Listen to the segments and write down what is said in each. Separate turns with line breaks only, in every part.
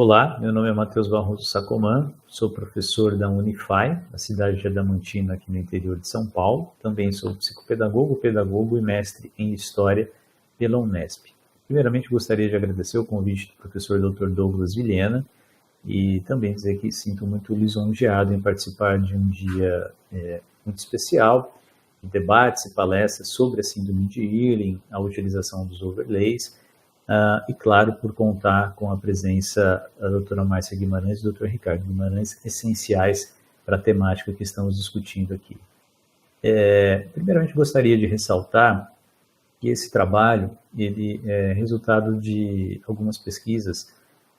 Olá, meu nome é Matheus Barroso Sacomã, sou professor da Unify, na cidade de Adamantina, aqui no interior de São Paulo. Também sou psicopedagogo, pedagogo e mestre em História pela Unesp. Primeiramente, gostaria de agradecer o convite do professor Dr. Douglas Vilhena e também dizer que sinto muito lisonjeado em participar de um dia muito especial, de debates e palestras sobre a síndrome de Irlen, a utilização dos overlays, e, claro, por contar com a presença da doutora Márcia Guimarães e do Dr. Ricardo Guimarães, essenciais para a temática que estamos discutindo aqui. Primeiramente, gostaria de ressaltar que esse trabalho ele é resultado de algumas pesquisas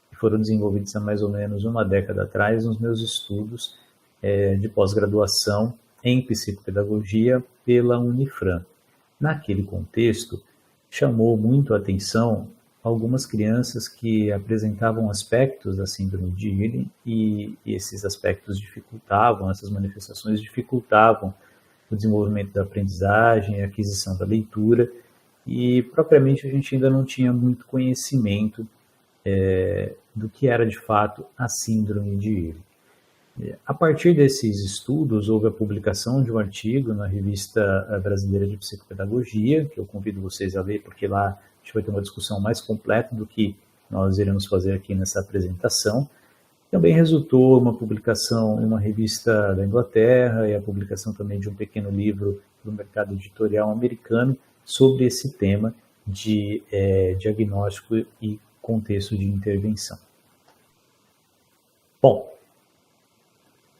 que foram desenvolvidas há mais ou menos uma década atrás nos meus estudos de pós-graduação em psicopedagogia pela Unifran. Naquele contexto, chamou muito a atenção algumas crianças que apresentavam aspectos da síndrome de Irlen e esses aspectos dificultavam, essas manifestações dificultavam o desenvolvimento da aprendizagem, a aquisição da leitura e propriamente a gente ainda não tinha muito conhecimento do que era de fato a síndrome de Irlen. A partir desses estudos, houve a publicação de um artigo na Revista Brasileira de Psicopedagogia, que eu convido vocês a ler, porque lá a gente vai ter uma discussão mais completa do que nós iremos fazer aqui nessa apresentação. Também resultou uma publicação em uma revista da Inglaterra e a publicação também de um pequeno livro do mercado editorial americano sobre esse tema de diagnóstico e contexto de intervenção. Bom,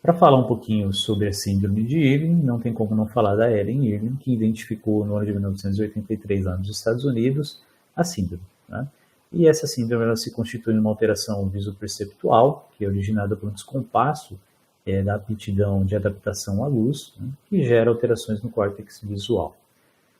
para falar um pouquinho sobre a síndrome de Irlen, não tem como não falar da Ellen Irlen, que identificou no ano de 1983 lá nos Estados Unidos a síndrome. Né? E essa síndrome ela se constitui numa alteração visoperceptual, que é originada por um descompasso da aptidão de adaptação à luz, né? Que gera alterações no córtex visual.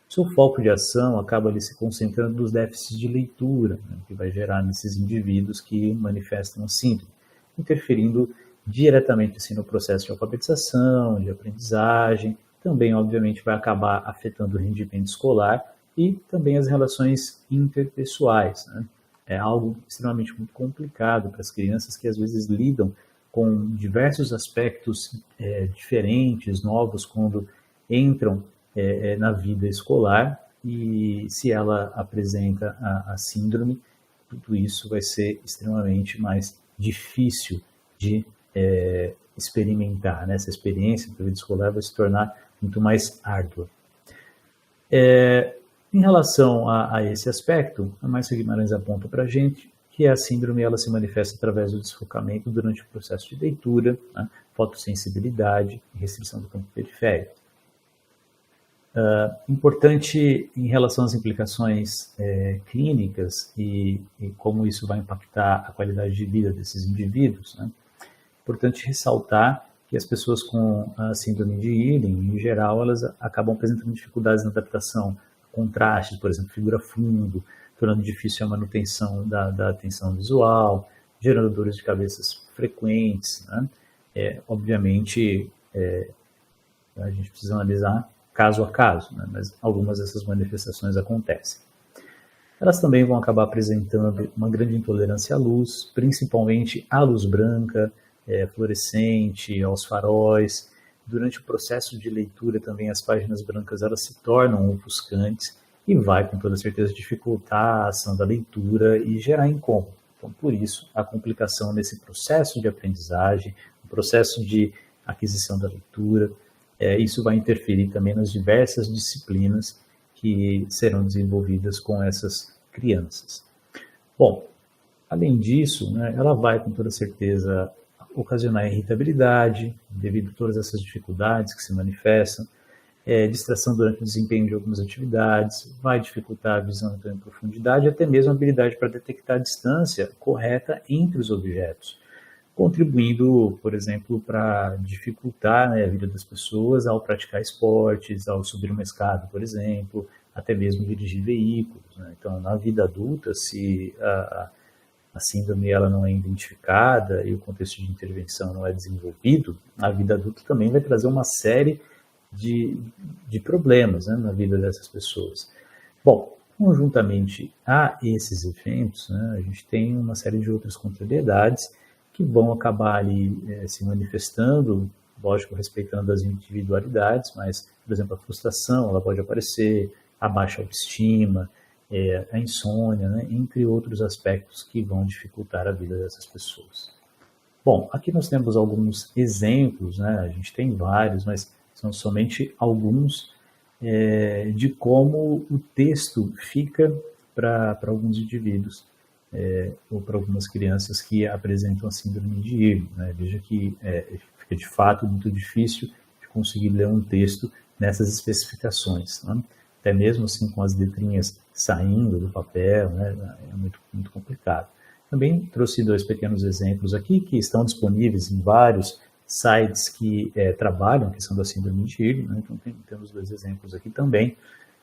Seu foco de ação acaba ali se concentrando nos déficits de leitura, né? Que vai gerar nesses indivíduos que manifestam a síndrome, interferindo diretamente assim, no processo de alfabetização, de aprendizagem, também obviamente vai acabar afetando o rendimento escolar e também as relações interpessoais. Né? É algo extremamente muito complicado para as crianças que às vezes lidam com diversos aspectos diferentes, novos, quando entram na vida escolar e se ela apresenta a síndrome, tudo isso vai ser extremamente mais difícil de experimentar, né? Essa experiência da vida escolar vai se tornar muito mais árdua. Em relação a esse aspecto, a Márcia Guimarães aponta para a gente que a síndrome ela se manifesta através do desfocamento durante o processo de leitura, né? Fotossensibilidade e restrição do campo periférico. Importante em relação às implicações clínicas e como isso vai impactar a qualidade de vida desses indivíduos, né? Importante ressaltar que as pessoas com a síndrome de Irlen, em geral, elas acabam apresentando dificuldades na adaptação a contrastes, por exemplo, figura fundo, tornando difícil a manutenção da atenção visual, gerando dores de cabeça frequentes. Né? Obviamente, a gente precisa analisar caso a caso, né? Mas algumas dessas manifestações acontecem. Elas também vão acabar apresentando uma grande intolerância à luz, principalmente à luz branca, fluorescente, aos faróis. Durante o processo de leitura também as páginas brancas elas se tornam ofuscantes e vai com toda certeza dificultar a ação da leitura e gerar incômodo. Então por isso a complicação nesse processo de aprendizagem, o processo de aquisição da leitura, isso vai interferir também nas diversas disciplinas que serão desenvolvidas com essas crianças. Bom, além disso, né, ela vai com toda certeza ocasionar irritabilidade, devido a todas essas dificuldades que se manifestam, distração durante o desempenho de algumas atividades, vai dificultar a visão então, em profundidade, até mesmo a habilidade para detectar a distância correta entre os objetos, contribuindo, por exemplo, para dificultar, né, a vida das pessoas ao praticar esportes, ao subir uma escada, por exemplo, até mesmo dirigir veículos. Né? Então, na vida adulta, se a síndrome ela não é identificada e o contexto de intervenção não é desenvolvido, a vida adulta também vai trazer uma série de problemas, né, na vida dessas pessoas. Bom, Conjuntamente a esses eventos, né, a gente tem uma série de outras contrariedades que vão acabar ali se manifestando, lógico, respeitando as individualidades, mas, por exemplo, a frustração, ela pode aparecer, a baixa autoestima, a insônia, né, entre outros aspectos que vão dificultar a vida dessas pessoas. Bom, aqui nós temos alguns exemplos, né, a gente tem vários, mas são somente alguns de como o texto fica para alguns indivíduos ou para algumas crianças que apresentam a síndrome de Irving, né? Veja que fica de fato muito difícil de conseguir ler um texto nessas especificações, né? Até mesmo assim com as letrinhas saindo do papel, né? É muito, muito complicado. Também trouxe dois pequenos exemplos aqui que estão disponíveis em vários sites que trabalham a questão da síndrome de Irving, né? Então temos dois exemplos aqui também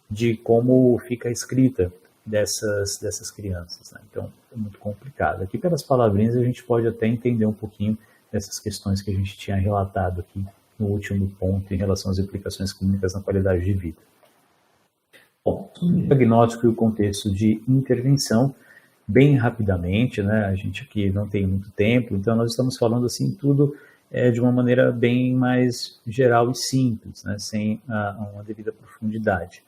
de como fica a escrita dessas crianças, né? Então é muito complicado. Aqui pelas palavrinhas a gente pode até entender um pouquinho dessas questões que a gente tinha relatado aqui no último ponto em relação às implicações clínicas na qualidade de vida. Bom, o diagnóstico e o contexto de intervenção, bem rapidamente, né? A gente aqui não tem muito tempo, então nós estamos falando assim tudo de uma maneira bem mais geral e simples, né? Sem uma devida profundidade.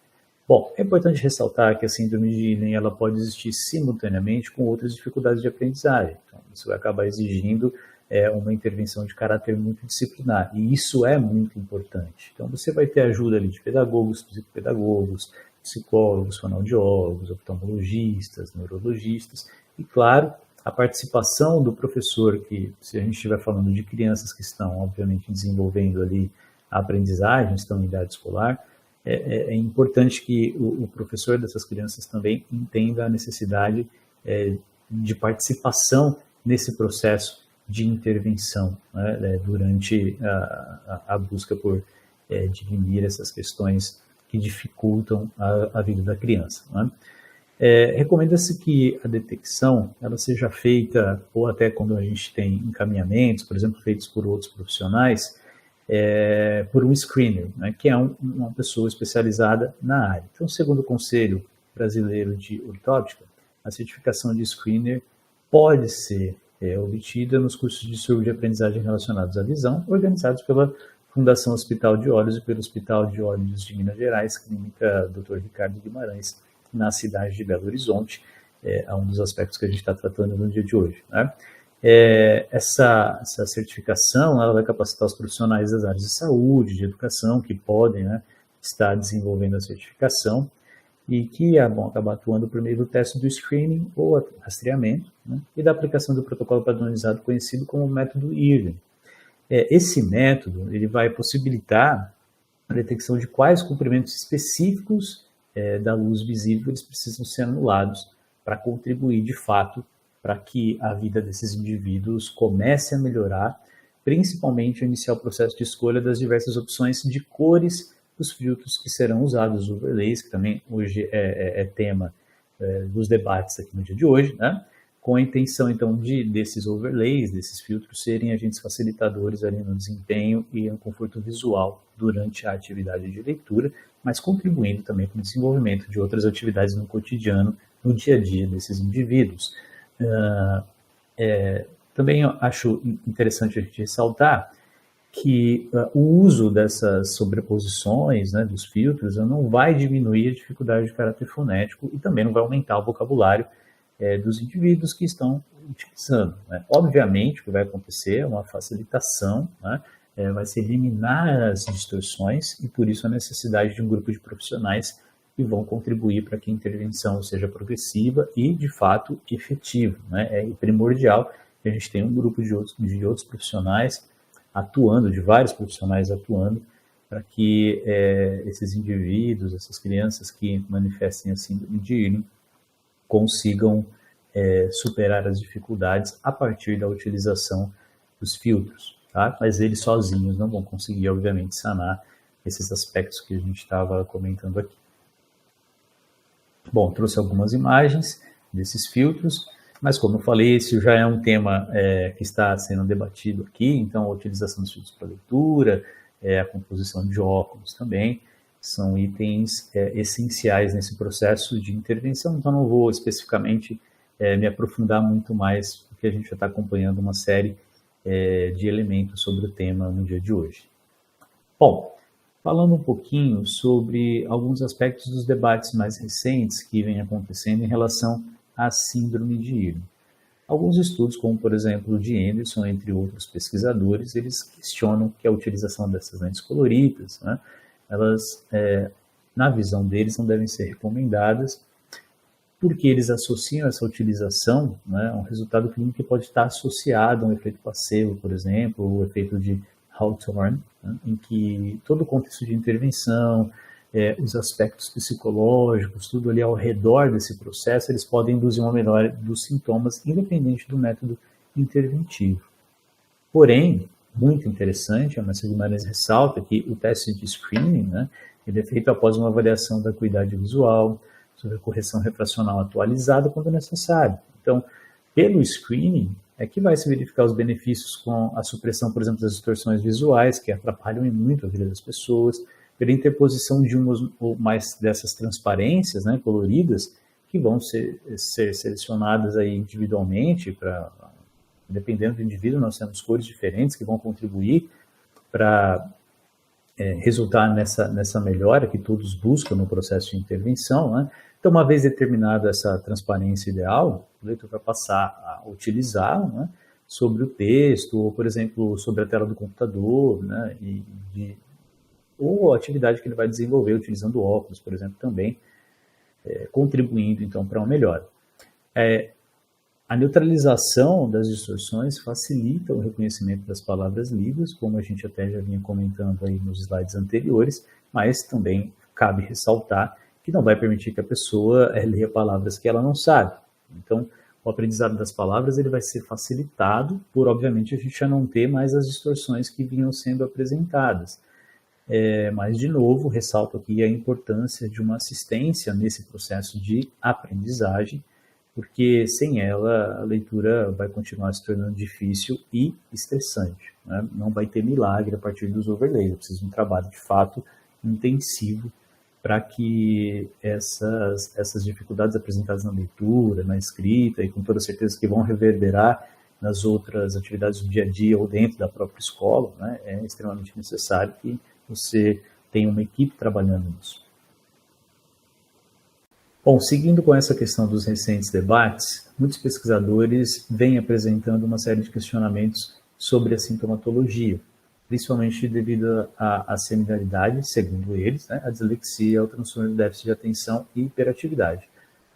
Bom, é importante ressaltar que a síndrome de Irving ela pode existir simultaneamente com outras dificuldades de aprendizagem. Então, isso vai acabar exigindo uma intervenção de caráter multidisciplinar, e isso é muito importante. Então, você vai ter ajuda ali de pedagogos, psicopedagogos, psicólogos, fonoaudiólogos, oftalmologistas, neurologistas, e, claro, a participação do professor, que se a gente estiver falando de crianças que estão, obviamente, desenvolvendo ali a aprendizagem, estão em idade escolar, é importante que o professor dessas crianças também entenda a necessidade de participação nesse processo de intervenção, né, durante a busca por dirimir essas questões que dificultam a vida da criança, né? Recomenda-se que a detecção ela seja feita, ou até quando a gente tem encaminhamentos, por exemplo, feitos por outros profissionais, por um screener, né, que é uma pessoa especializada na área. Então, segundo o Conselho Brasileiro de Ortóptica, a certificação de screener pode ser obtida nos cursos de surdo de aprendizagem relacionados à visão, organizados pela Fundação Hospital de Olhos e pelo Hospital de Olhos de Minas Gerais, Clínica Dr. Ricardo Guimarães, na cidade de Belo Horizonte. É um dos aspectos que a gente está tratando no dia de hoje, né? Essa certificação ela vai capacitar os profissionais das áreas de saúde, de educação, que podem, né, estar desenvolvendo a certificação e que vão acabar atuando por meio do teste do screening ou rastreamento, né, e da aplicação do protocolo padronizado conhecido como método Irving. Esse método ele vai possibilitar a detecção de quais comprimentos específicos da luz visível eles precisam ser anulados para contribuir de fato para que a vida desses indivíduos comece a melhorar, principalmente ao iniciar o processo de escolha das diversas opções de cores dos filtros que serão usados, os overlays, que também hoje é tema dos debates aqui no dia de hoje, né? Com a intenção, então, desses overlays, desses filtros, serem agentes facilitadores ali no desempenho e no conforto visual durante a atividade de leitura, mas contribuindo também para o desenvolvimento de outras atividades no cotidiano, no dia a dia desses indivíduos. Também eu acho interessante a gente ressaltar que o uso dessas sobreposições, né, dos filtros, não vai diminuir a dificuldade de caráter fonético e também não vai aumentar o vocabulário dos indivíduos que estão utilizando, né? Obviamente, o que vai acontecer é uma facilitação, né? Vai se eliminar as distorções e, por isso, a necessidade de um grupo de profissionais que vão contribuir para que a intervenção seja progressiva e, de fato, efetiva, né? É primordial que a gente tenha um grupo de outros profissionais atuando, de vários profissionais atuando, para que esses indivíduos, essas crianças que manifestem a síndrome de Irving consigam superar as dificuldades a partir da utilização dos filtros, tá? Mas eles sozinhos não vão conseguir, obviamente, sanar esses aspectos que a gente estava comentando aqui. Bom, trouxe algumas imagens desses filtros, mas como eu falei, esse já é um tema que está sendo debatido aqui, então a utilização dos filtros para leitura, a composição de óculos também, são itens essenciais nesse processo de intervenção, então não vou especificamente me aprofundar muito mais, porque a gente já está acompanhando uma série de elementos sobre o tema no dia de hoje. Bom, falando um pouquinho sobre alguns aspectos dos debates mais recentes que vêm acontecendo em relação à síndrome de Irlen. Alguns estudos, como por exemplo o de Anderson, entre outros pesquisadores, eles questionam que a utilização dessas lentes coloridas, né, elas, na visão deles, não devem ser recomendadas, porque eles associam essa utilização, né, a um resultado clínico que pode estar associado a um efeito placebo, por exemplo, o efeito de Hawthorne, né, em que todo o contexto de intervenção, os aspectos psicológicos, tudo ali ao redor desse processo, eles podem induzir uma melhora dos sintomas, independente do método interventivo. Porém, muito interessante, a Márcia Guimarães ressalta que o teste de screening, né, ele é feito após uma avaliação da acuidade visual, sobre a correção refracional atualizada quando necessário. Então, pelo screening, é que vai se verificar os benefícios com a supressão, por exemplo, das distorções visuais, que atrapalham muito a vida das pessoas, pela interposição de umas ou mais dessas transparências, né, coloridas, que vão ser selecionadas aí individualmente, dependendo do indivíduo, nós temos cores diferentes que vão contribuir para resultar nessa melhora que todos buscam no processo de intervenção, né? Então, uma vez determinada essa transparência ideal, o leitor vai passar a utilizar, né, sobre o texto, ou, por exemplo, sobre a tela do computador, né, ou a atividade que ele vai desenvolver utilizando óculos, por exemplo, também, contribuindo, então, para uma melhora. A neutralização das distorções facilita o reconhecimento das palavras lidas, como a gente até já vinha comentando aí nos slides anteriores, mas também cabe ressaltar que não vai permitir que a pessoa leia palavras que ela não sabe. Então, o aprendizado das palavras ele vai ser facilitado por, obviamente, a gente já não ter mais as distorções que vinham sendo apresentadas. Mas, de novo, ressalto aqui a importância de uma assistência nesse processo de aprendizagem, porque sem ela a leitura vai continuar se tornando difícil e estressante, né? Não vai ter milagre a partir dos overlays, precisa de um trabalho de fato intensivo para que essas dificuldades apresentadas na leitura, na escrita, e com toda certeza que vão reverberar nas outras atividades do dia a dia ou dentro da própria escola, né? É extremamente necessário que você tenha uma equipe trabalhando nisso. Bom, seguindo com essa questão dos recentes debates, muitos pesquisadores vêm apresentando uma série de questionamentos sobre a sintomatologia, principalmente devido à similaridade, segundo eles, né, a dislexia, o transtorno de déficit de atenção e hiperatividade.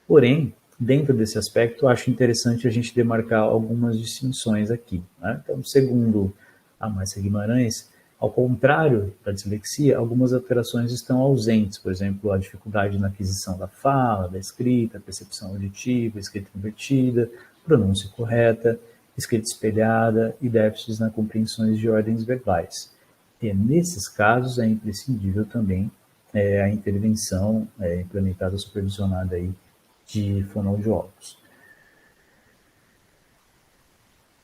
Porém, dentro desse aspecto, eu acho interessante a gente demarcar algumas distinções aqui, né? Então, segundo a Márcia Guimarães, ao contrário da dislexia, algumas alterações estão ausentes, por exemplo, a dificuldade na aquisição da fala, da escrita, percepção auditiva, escrita invertida, pronúncia correta, escrita espelhada e déficits na compreensões de ordens verbais. E nesses casos é imprescindível também a intervenção implementada, supervisionada aí de fonoaudiólogos.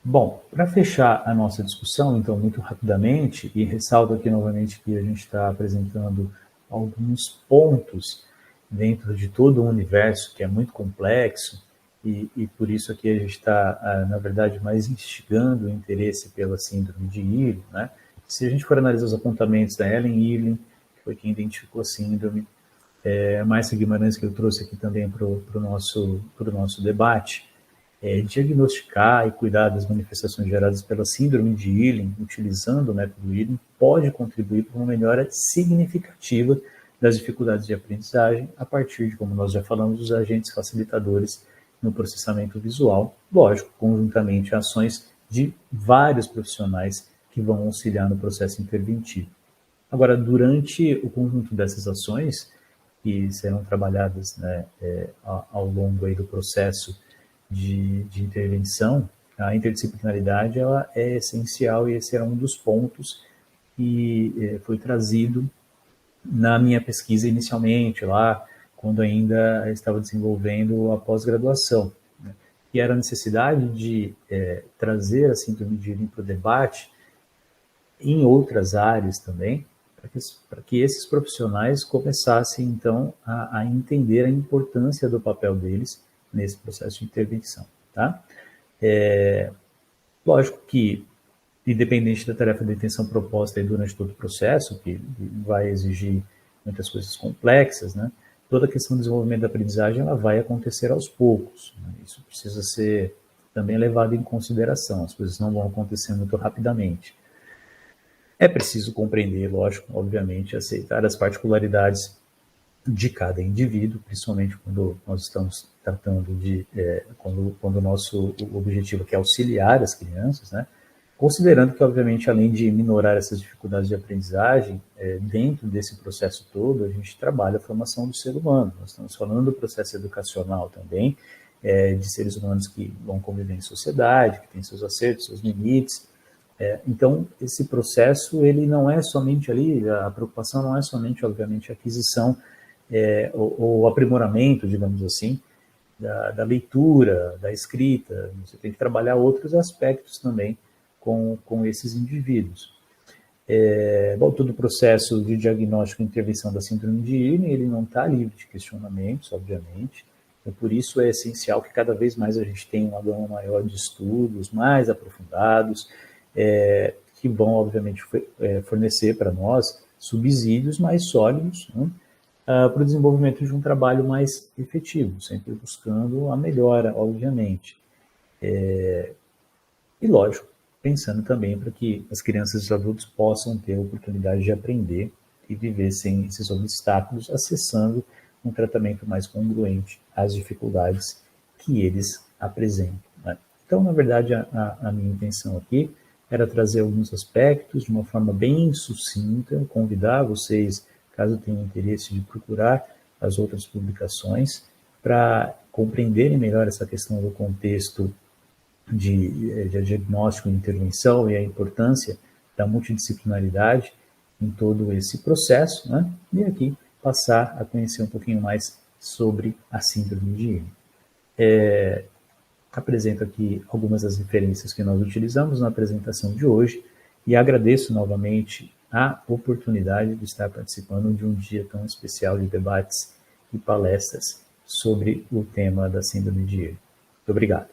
Bom, para fechar a nossa discussão, então, muito rapidamente, e ressalto aqui novamente que a gente está apresentando alguns pontos dentro de todo um universo que é muito complexo, e por isso aqui a gente está, na verdade, mais instigando o interesse pela síndrome de Irlen, né? Se a gente for analisar os apontamentos da Ellen Irlen, que foi quem identificou a síndrome, a Márcia Guimarães, que eu trouxe aqui também para o nosso debate, diagnosticar e cuidar das manifestações geradas pela síndrome de Irlen, utilizando o método Irlen, pode contribuir para uma melhora significativa das dificuldades de aprendizagem a partir de, como nós já falamos, dos agentes facilitadores no processamento visual, lógico, conjuntamente a ações de vários profissionais que vão auxiliar no processo interventivo. Agora, durante o conjunto dessas ações, que serão trabalhadas, né, ao longo aí do processo de intervenção, a interdisciplinaridade ela é essencial e esse era um dos pontos que foi trazido na minha pesquisa inicialmente, lá quando ainda estava desenvolvendo a pós-graduação, né, que era a necessidade de trazer a síndrome de Irlen para o debate em outras áreas também, para que esses profissionais começassem, então, a entender a importância do papel deles nesse processo de intervenção. Tá? Lógico que, independente da tarefa de detenção proposta aí durante todo o processo, que vai exigir muitas coisas complexas, né? Toda a questão do desenvolvimento da aprendizagem ela vai acontecer aos poucos. Né? Isso precisa ser também levado em consideração. As coisas não vão acontecer muito rapidamente. É preciso compreender, lógico, obviamente, aceitar as particularidades de cada indivíduo, principalmente quando nós estamos tratando de, quando o nosso objetivo é auxiliar as crianças, né? Considerando que, obviamente, além de minorar essas dificuldades de aprendizagem, dentro desse processo todo, a gente trabalha a formação do ser humano. Nós estamos falando do processo educacional também, de seres humanos que vão conviver em sociedade, que têm seus acertos, seus limites. Então, esse processo, ele não é somente ali, a preocupação não é somente, obviamente, a aquisição ou aprimoramento, digamos assim, da leitura, da escrita. Você tem que trabalhar outros aspectos também com esses indivíduos. Todo o processo de diagnóstico e intervenção da síndrome de Irlen, ele não está livre de questionamentos, obviamente. Então, por isso é essencial que cada vez mais a gente tenha uma gama maior de estudos mais aprofundados, que vão, obviamente, fornecer para nós subsídios mais sólidos, né, para o desenvolvimento de um trabalho mais efetivo, sempre buscando a melhora, obviamente. E, lógico, pensando também para que as crianças e os adultos possam ter a oportunidade de aprender e viver sem esses obstáculos, acessando um tratamento mais congruente às dificuldades que eles apresentam. Né? Então, na verdade, a minha intenção aqui era trazer alguns aspectos de uma forma bem sucinta, convidar vocês, caso tenham interesse, de procurar as outras publicações para compreenderem melhor essa questão do contexto de diagnóstico e intervenção e a importância da multidisciplinaridade em todo esse processo, né? E aqui passar a conhecer um pouquinho mais sobre a síndrome de Irlen. Apresento aqui algumas das referências que nós utilizamos na apresentação de hoje e agradeço novamente a oportunidade de estar participando de um dia tão especial de debates e palestras sobre o tema da síndrome de Irlen. Muito obrigado.